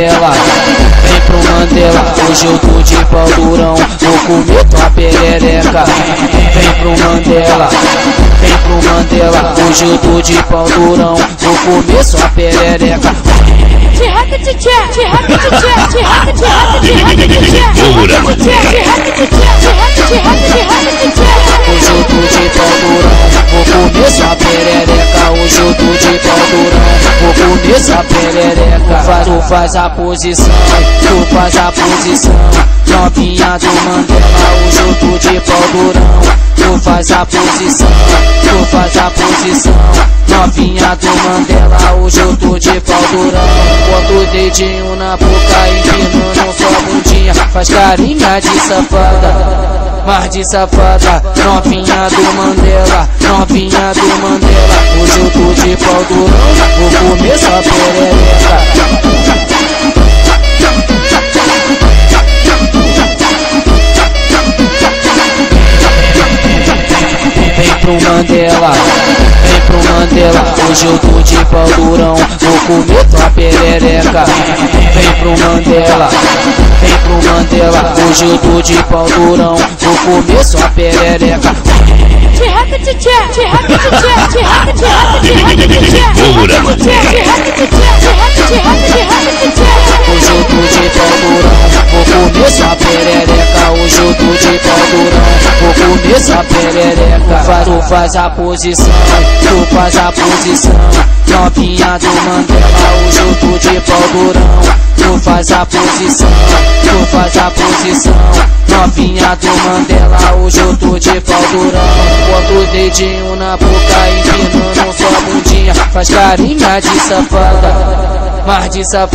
Mandela, vem pro Mandela. Hoje eu tô de pau durão, vou comer tua perereca. Vem pro Mandela, vem pro Mandela. Hoje eu tô de pau durão, vou comer sua perereca. Hoje eu tô de pau durão, vou comer sua perereca. Hoje eu tô de pau durão, vou comer sua perereca. Tu faz a posição, tu faz a posição, novinha do Mandela. Hoje eu tô de pau durão, tu faz a posição, tu faz a posição, novinha do Mandela. Hoje eu tô de pau durão. Bota o dedinho na boca, empinando sua bundinha. Faz carinha de safada, mas de safada, novinha do Mandela, novinha do Mandela. Hoje eu tô de pau durão, vou comer sua perereca. Vem pro Mandela, vem pro Mandela. Hoje eu tô de pau durão, vou comer tua perereca. Vem pro Mandela, vem pro Mandela. Hoje eu tô de pau durão, vou comer sua perereca. Hoje eu tô de pau durão, vou comer sua perereca. Hoje eu tô de pau durão, vou comer sua perereca. Tu faz a posição, tu faz a posição, novinha do Mandela. Hoje eu tô de pau durão, tu faz a posição, tu faz a posição, novinha do Mandela. Hoje eu tô de pau durão. Bota o dedinho na boca, empinando sua bundinha. Faz carinha de safada, mas de safada.